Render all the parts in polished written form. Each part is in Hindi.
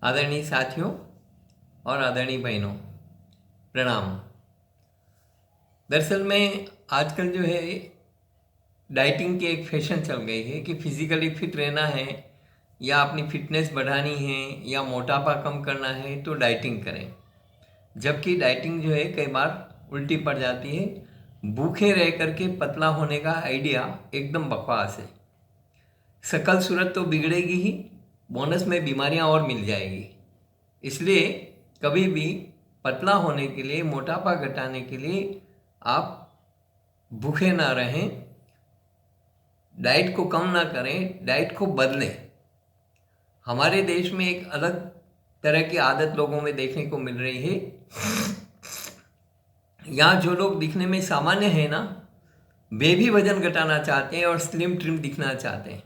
आदरणीय साथियों और आदरणीय बहनों, प्रणाम। दरअसल में आजकल जो है डाइटिंग की एक फैशन चल गई है कि फिजिकली फिट रहना है या अपनी फिटनेस बढ़ानी है या मोटापा कम करना है तो डाइटिंग करें। जबकि डाइटिंग जो है कई बार उल्टी पड़ जाती है। भूखे रह करके पतला होने का आइडिया एकदम बकवास है। शकल सूरत तो बिगड़ेगी ही, बोनस में बीमारियां और मिल जाएगी। इसलिए कभी भी पतला होने के लिए, मोटापा घटाने के लिए आप भूखे ना रहें, डाइट को कम ना करें, डाइट को बदलें। हमारे देश में एक अलग तरह की आदत लोगों में देखने को मिल रही है। यहाँ जो लोग दिखने में सामान्य है ना, वे भी वजन घटाना चाहते हैं और स्लिम ट्रिम दिखना चाहते हैं।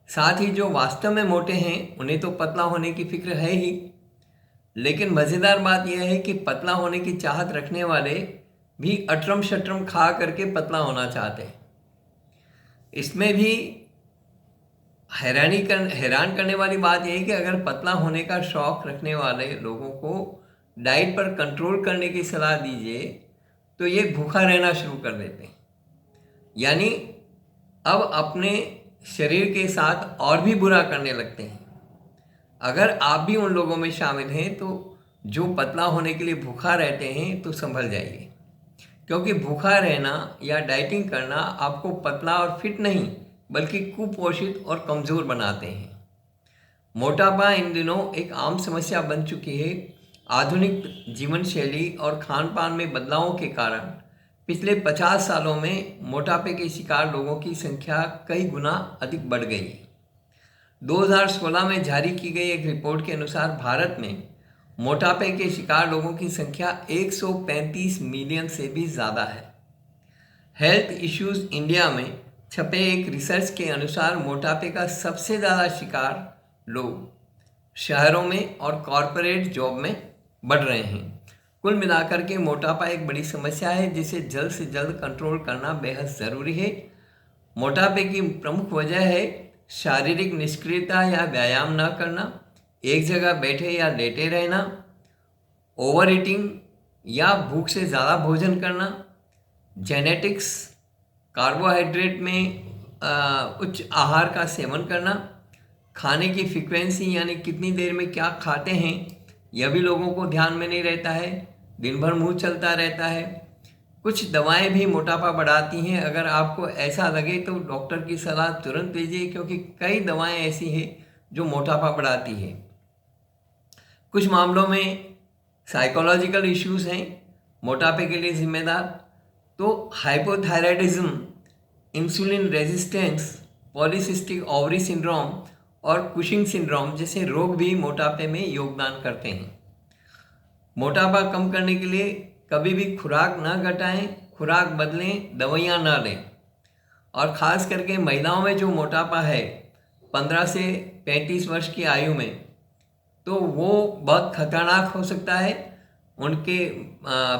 साथ ही जो वास्तव में मोटे हैं उन्हें तो पतला होने की फिक्र है ही, लेकिन मज़ेदार बात यह है कि पतला होने की चाहत रखने वाले भी अटरम शटरम खा करके पतला होना चाहते हैं। इसमें भी हैरान करने वाली बात यह है कि अगर पतला होने का शौक रखने वाले लोगों को डाइट पर कंट्रोल करने की सलाह दीजिए तो ये भूखा रहना शुरू कर देते हैं। यानी अब अपने शरीर के साथ और भी बुरा करने लगते हैं। अगर आप भी उन लोगों में शामिल हैं तो जो पतला होने के लिए भूखा रहते हैं तो संभल जाइए, क्योंकि भूखा रहना या डाइटिंग करना आपको पतला और फिट नहीं बल्कि कुपोषित और कमज़ोर बनाते हैं। मोटापा इन दिनों एक आम समस्या बन चुकी है। आधुनिक जीवन शैली और खान पान में बदलावों के कारण पिछले 50 सालों में मोटापे के शिकार लोगों की संख्या कई गुना अधिक बढ़ गई है। 2016 में जारी की गई एक रिपोर्ट के अनुसार भारत में मोटापे के शिकार लोगों की संख्या 135 मिलियन से भी ज़्यादा है। हेल्थ इश्यूज इंडिया में छपे एक रिसर्च के अनुसार मोटापे का सबसे ज़्यादा शिकार लोग शहरों में और कॉरपोरेट जॉब में बढ़ रहे हैं। कुल मिलाकर के मोटापा एक बड़ी समस्या है जिसे जल्द से जल्द कंट्रोल करना बेहद ज़रूरी है। मोटापे की प्रमुख वजह है शारीरिक निष्क्रियता या व्यायाम न करना, एक जगह बैठे या लेटे रहना, ओवर ईटिंग या भूख से ज़्यादा भोजन करना, जेनेटिक्स, कार्बोहाइड्रेट में उच्च आहार का सेवन करना, खाने की फ्रीक्वेंसी यानी कितनी देर में क्या खाते हैं यह भी लोगों को ध्यान में नहीं रहता है। दिन भर मुंह चलता रहता है। कुछ दवाएं भी मोटापा बढ़ाती हैं। अगर आपको ऐसा लगे तो डॉक्टर की सलाह तुरंत लीजिए, क्योंकि कई दवाएं ऐसी हैं जो मोटापा बढ़ाती है। कुछ मामलों में साइकोलॉजिकल इश्यूज हैं मोटापे के लिए जिम्मेदार। तो hypothyroidism, insulin resistance, polycystic ovary syndrome और कुशिंग सिंड्रोम जैसे रोग भी मोटापे में योगदान करते हैं। मोटापा कम करने के लिए कभी भी खुराक ना घटाएं, खुराक बदलें, दवाइयाँ ना लें। और ख़ास करके महिलाओं में जो मोटापा है 15 से 35 वर्ष की आयु में, तो वो बहुत खतरनाक हो सकता है। उनके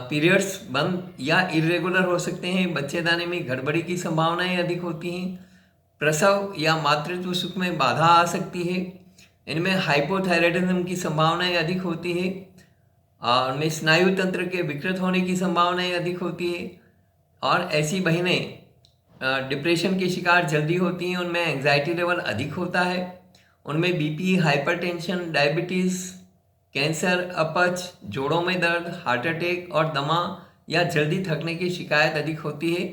पीरियड्स बंद या इरेगुलर हो सकते हैं। बच्चेदानी में गड़बड़ी की संभावनाएं अधिक होती हैं। प्रसव या मातृत्व सुख में बाधा आ सकती है। इनमें हाइपोथायराइडिज्म की संभावनाएं अधिक होती है और उनमें स्नायु तंत्र के विकृत होने की संभावनाएं अधिक होती है। और ऐसी बहनें डिप्रेशन के शिकार जल्दी होती हैं। उनमें एंग्जाइटी लेवल अधिक होता है। उनमें बीपी, हाइपरटेंशन, डायबिटीज़, कैंसर, अपच, जोड़ों में दर्द, हार्ट अटैक और दमा या जल्दी थकने की शिकायत अधिक होती है।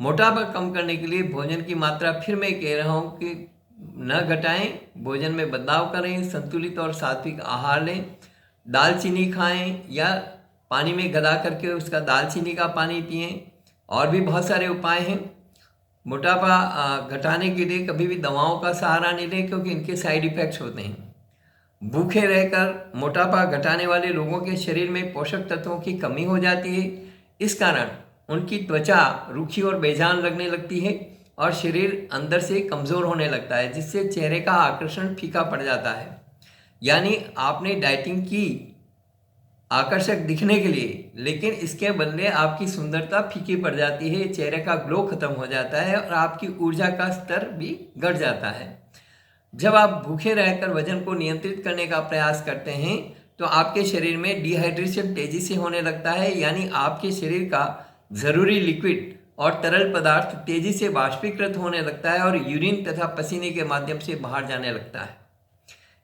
मोटापा कम करने के लिए भोजन की मात्रा फिर मैं कह रहा हूँ कि न घटाएं, भोजन में बदलाव करें, संतुलित और सात्विक आहार लें, दालचीनी खाएं या पानी में गला करके उसका दालचीनी का पानी पिएं। और भी बहुत सारे उपाय हैं। मोटापा घटाने के लिए कभी भी दवाओं का सहारा नहीं लें, क्योंकि इनके साइड इफ़ेक्ट्स होते हैं। भूखे रहकर मोटापा घटाने वाले लोगों के शरीर में पोषक तत्वों की कमी हो जाती है। इस कारण उनकी त्वचा रूखी और बेजान लगने लगती है और शरीर अंदर से कमज़ोर होने लगता है, जिससे चेहरे का आकर्षण फीका पड़ जाता है। यानी आपने डाइटिंग की आकर्षक दिखने के लिए, लेकिन इसके बदले आपकी सुंदरता फीकी पड़ जाती है, चेहरे का ग्लो खत्म हो जाता है और आपकी ऊर्जा का स्तर भी घट जाता है। जब आप भूखे रहकर वजन को नियंत्रित करने का प्रयास करते हैं तो आपके शरीर में डिहाइड्रेशन तेजी से होने लगता है, यानी आपके शरीर का जरूरी लिक्विड और तरल पदार्थ तेजी से वाष्पीकृत होने लगता है और यूरिन तथा पसीने के माध्यम से बाहर जाने लगता है।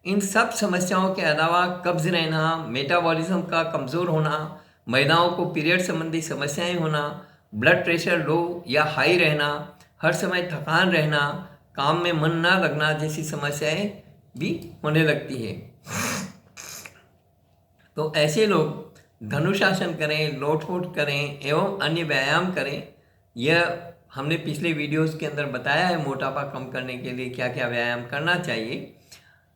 इन सब समस्याओं के अलावा कब्ज रहना, मेटाबॉलिज्म का कमज़ोर होना, महिलाओं को पीरियड संबंधी समस्याएं होना, ब्लड प्रेशर लो या हाई रहना, हर समय थकान रहना, काम में मन ना लगना जैसी समस्याएं भी होने लगती है। तो ऐसे लोग धनुषासन करें, लोटपोट करें एवं अन्य व्यायाम करें। यह हमने पिछले वीडियोस के अंदर बताया है मोटापा कम करने के लिए क्या क्या व्यायाम करना चाहिए,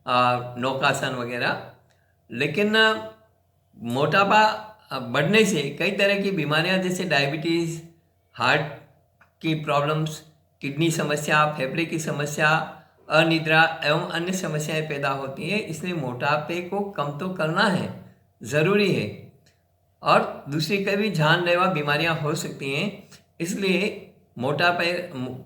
नौकासन वगैरह। लेकिन मोटापा बढ़ने से कई तरह की बीमारियां जैसे डायबिटीज़, हार्ट की प्रॉब्लम्स, किडनी समस्या, फेफड़े की समस्या, अनिद्रा एवं अन्य समस्याएं पैदा होती हैं। इसलिए मोटापे को कम तो करना है, ज़रूरी है, और दूसरी कई भी जानलेवा बीमारियां हो सकती हैं। इसलिए मोटापे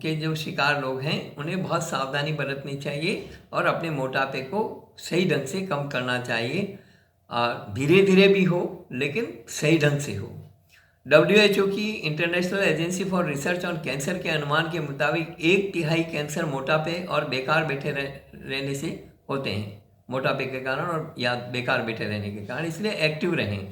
के जो शिकार लोग हैं उन्हें बहुत सावधानी बरतनी चाहिए और अपने मोटापे को सही ढंग से कम करना चाहिए। धीरे धीरे भी हो लेकिन सही ढंग से हो। WHO की international agency for research on cancer के अनुमान के मुताबिक 1/3 कैंसर मोटापे और बेकार बैठे रहने से होते हैं, मोटापे के कारण और या बेकार बैठे रहने के कारण। इसलिए एक्टिव रहें।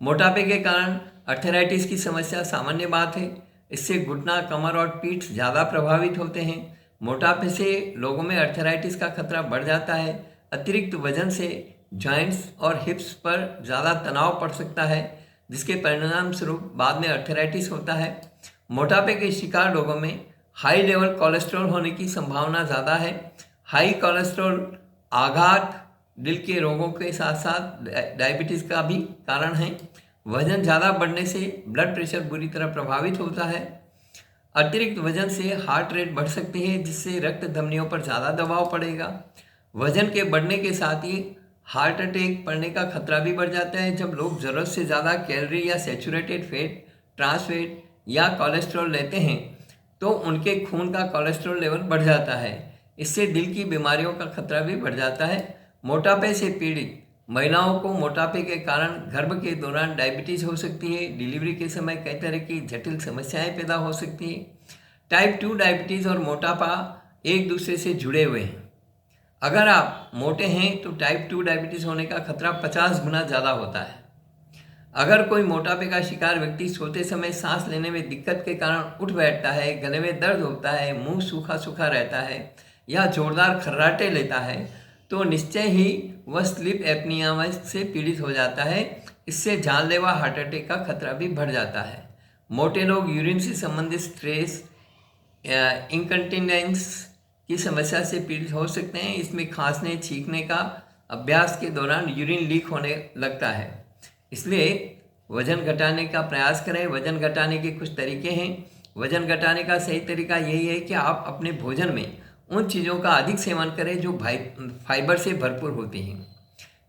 मोटापे के कारण अर्थराइटिस की समस्या सामान्य बात है। इससे घुटना, कमर और पीठ ज़्यादा प्रभावित होते हैं। मोटापे से लोगों में अर्थराइटिस का खतरा बढ़ जाता है। अतिरिक्त वजन से जॉइंट्स और हिप्स पर ज़्यादा तनाव पड़ सकता है, जिसके परिणाम स्वरूप बाद में अर्थराइटिस होता है। मोटापे के शिकार लोगों में हाई लेवल कोलेस्ट्रॉल होने की संभावना ज़्यादा है। हाई कोलेस्ट्रॉल आघात, दिल के रोगों के साथ साथ डायबिटीज़ का भी कारण है। वजन ज़्यादा बढ़ने से ब्लड प्रेशर बुरी तरह प्रभावित होता है। अतिरिक्त वजन से हार्ट रेट बढ़ सकती है, जिससे रक्त धमनियों पर ज़्यादा दबाव पड़ेगा। वजन के बढ़ने के साथ ही हार्ट अटैक पड़ने का खतरा भी बढ़ जाता है। जब लोग ज़रूरत से ज़्यादा कैलोरी या सैचुरेटेड फैट, ट्रांस फैट या कोलेस्ट्रॉल लेते हैं तो उनके खून का कोलेस्ट्रॉल लेवल बढ़ जाता है। इससे दिल की बीमारियों का खतरा भी बढ़ जाता है। मोटापे से पीड़ित महिलाओं को मोटापे के कारण गर्भ के दौरान डायबिटीज़ हो सकती है। डिलीवरी के समय कई तरह की जटिल समस्याएं पैदा हो सकती हैं। टाइप 2 डायबिटीज़ और मोटापा एक दूसरे से जुड़े हुए हैं। अगर आप मोटे हैं तो टाइप 2 डायबिटीज़ होने का खतरा 50 गुना ज़्यादा होता है। अगर कोई मोटापे का शिकार व्यक्ति सोते समय सांस लेने में दिक्कत के कारण उठ बैठता है, गले में दर्द होता है, मुंह सूखा सूखा रहता है या जोरदार खर्राटे लेता है तो निश्चय ही वह स्लीप एपनिया से पीड़ित हो जाता है। इससे जानलेवा हार्ट अटैक का खतरा भी बढ़ जाता है। मोटे लोग यूरिन से संबंधित स्ट्रेस, इंकंटिनेंस की समस्या से पीड़ित हो सकते हैं। इसमें खांसने, छींकने का अभ्यास के दौरान यूरिन लीक होने लगता है। इसलिए वजन घटाने का प्रयास करें। वजन घटाने के कुछ तरीके हैं। वजन घटाने का सही तरीका यही है कि आप अपने भोजन में उन चीज़ों का अधिक सेवन करें जो फाइबर से भरपूर होती हैं,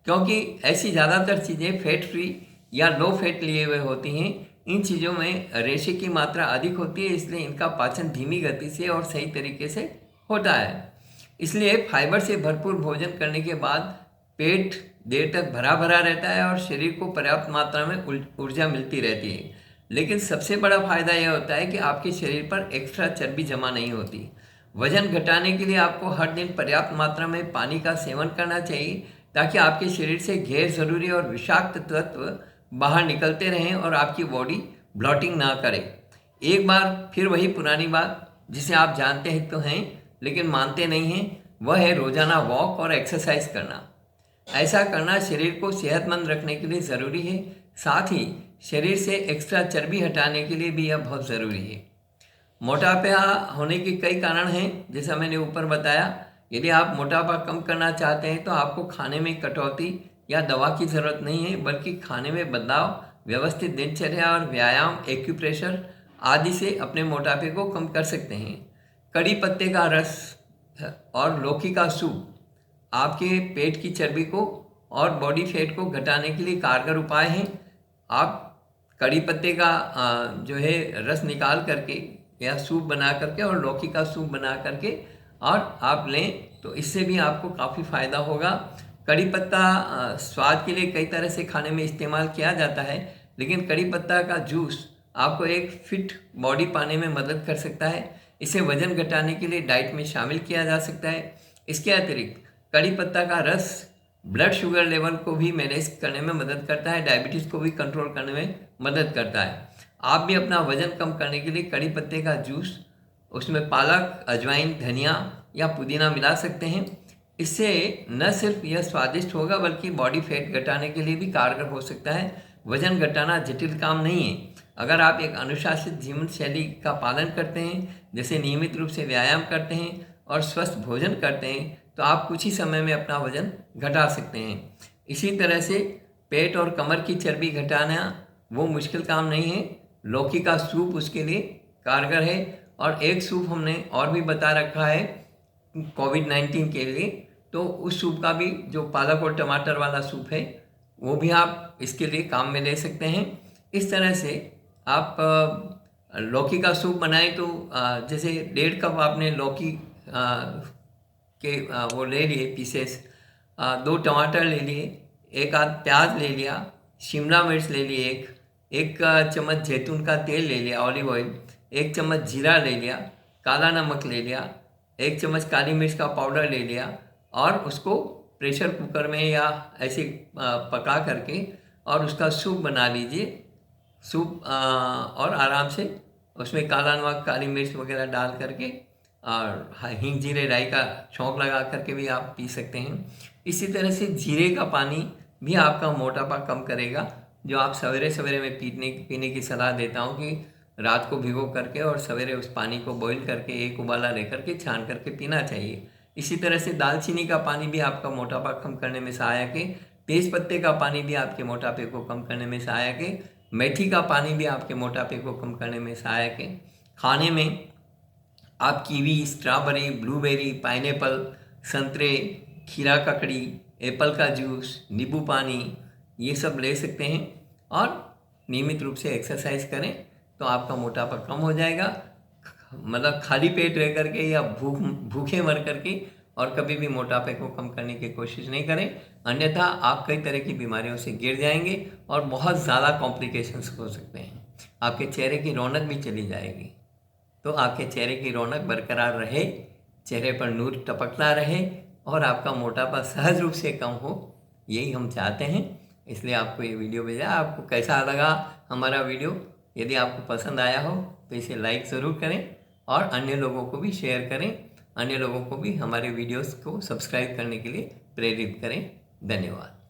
क्योंकि ऐसी ज़्यादातर चीज़ें फैट फ्री या लो फैट लिए हुए होती हैं। इन चीज़ों में रेशे की मात्रा अधिक होती है, इसलिए इनका पाचन धीमी गति से और सही तरीके से होता है। इसलिए फाइबर से भरपूर भोजन करने के बाद पेट देर तक भरा भरा रहता है और शरीर को पर्याप्त मात्रा में ऊर्जा मिलती रहती है। लेकिन सबसे बड़ा फायदा यह होता है कि आपके शरीर पर एक्स्ट्रा चर्बी जमा नहीं होती। वजन घटाने के लिए आपको हर दिन पर्याप्त मात्रा में पानी का सेवन करना चाहिए, ताकि आपके शरीर से गैर जरूरी और विषाक्त तत्व बाहर निकलते रहें और आपकी बॉडी ब्लॉटिंग ना करे। एक बार फिर वही पुरानी बात जिसे आप जानते हैं तो हैं लेकिन मानते नहीं हैं, वह है रोजाना वॉक और एक्सरसाइज करना। ऐसा करना शरीर को सेहतमंद रखने के लिए ज़रूरी है। साथ ही शरीर से एक्स्ट्रा चर्बी हटाने के लिए भी यह बहुत ज़रूरी है। मोटापा होने के कई कारण हैं, जैसा मैंने ऊपर बताया। यदि आप मोटापा कम करना चाहते हैं तो आपको खाने में कटौती या दवा की ज़रूरत नहीं है, बल्कि खाने में बदलाव, व्यवस्थित दिनचर्या और व्यायाम, एक्यूप्रेशर आदि से अपने मोटापे को कम कर सकते हैं। कड़ी पत्ते का रस और लौकी का सूप आपके पेट की चर्बी को और बॉडी फैट को घटाने के लिए कारगर उपाय हैं। आप कड़ी पत्ते का जो है रस निकाल करके या सूप बना करके और लौकी का सूप बना करके और आप लें, तो इससे भी आपको काफ़ी फ़ायदा होगा। कड़ी पत्ता स्वाद के लिए कई तरह से खाने में इस्तेमाल किया जाता है, लेकिन कड़ी पत्ता का जूस आपको एक फिट बॉडी पाने में मदद कर सकता है। इसे वजन घटाने के लिए डाइट में शामिल किया जा सकता है। इसके अतिरिक्त कड़ी पत्ता का रस ब्लड शुगर लेवल को भी मैनेज करने में मदद करता है, डायबिटीज़ को भी कंट्रोल करने में मदद करता है। आप भी अपना वजन कम करने के लिए कड़ी पत्ते का जूस, उसमें पालक, अजवाइन, धनिया या पुदीना मिला सकते हैं। इससे न सिर्फ यह स्वादिष्ट होगा बल्कि बॉडी फैट घटाने के लिए भी कारगर हो सकता है। वजन घटाना जटिल काम नहीं है। अगर आप एक अनुशासित जीवन शैली का पालन करते हैं, जैसे नियमित रूप से व्यायाम करते हैं और स्वस्थ भोजन करते हैं, तो आप कुछ ही समय में अपना वजन घटा सकते हैं। इसी तरह से पेट और कमर की चर्बी घटाना वो मुश्किल काम नहीं है। लौकी का सूप उसके लिए कारगर है। और एक सूप हमने और भी बता रखा है कोविड-19 के लिए, तो उस सूप का भी, जो पालक और टमाटर वाला सूप है, वो भी आप इसके लिए काम में ले सकते हैं। इस तरह से आप लौकी का सूप बनाएं तो जैसे 1.5 कप आपने लौकी के वो ले लिए पीसेस, 2 टमाटर ले लिए, 1 आध प्याज ले लिया, शिमला मिर्च ले लिए, एक चम्मच जैतून का तेल ले लिया, ऑलिव ऑयल, 1 चम्मच जीरा ले लिया, काला नमक ले लिया, 1 चम्मच काली मिर्च का पाउडर ले लिया और उसको प्रेशर कुकर में या ऐसे पका करके और उसका सूप बना लीजिए। सूप और आराम से उसमें काला नमक, काली मिर्च वगैरह डाल करके और हींग, जीरे, राई का छौंक लगा करके भी आप पी सकते हैं। इसी तरह से जीरे का पानी भी आपका मोटापा कम करेगा, जो आप सवेरे सवेरे में पीने की सलाह देता हूँ कि रात को भिगो करके और सवेरे उस पानी को बॉईल करके 1 उबाला लेकर के छान करके पीना चाहिए। इसी तरह से दालचीनी का पानी भी आपका मोटापा कम करने में सहायक है। तेज पत्ते का पानी भी आपके मोटापे को कम करने में सहायक है। मेथी का पानी भी आपके मोटापे को कम करने में सहायक है। खाने में आप कीवी, स्ट्रॉबेरी, ब्लूबेरी, पाइनएप्पल, संतरे, खीरा ककड़ी, एप्पल का जूस, नींबू पानी, ये सब ले सकते हैं और नियमित रूप से एक्सरसाइज करें तो आपका मोटापा कम हो जाएगा। मतलब खाली पेट रह करके या भूखे मर करके और कभी भी मोटापे को कम करने की कोशिश नहीं करें, अन्यथा आप कई तरह की बीमारियों से गिर जाएंगे और बहुत ज़्यादा कॉम्प्लिकेशंस हो सकते हैं। आपके चेहरे की रौनक भी चली जाएगी। तो आपके चेहरे की रौनक बरकरार रहे, चेहरे पर नूर टपकता रहे और आपका मोटापा सहज रूप से कम हो, यही हम चाहते हैं। इसलिए आपको ये वीडियो भेजा। आपको कैसा लगा हमारा वीडियो? यदि आपको पसंद आया हो तो इसे लाइक ज़रूर करें और अन्य लोगों को भी शेयर करें। अन्य लोगों को भी हमारे वीडियोस को सब्सक्राइब करने के लिए प्रेरित करें। धन्यवाद।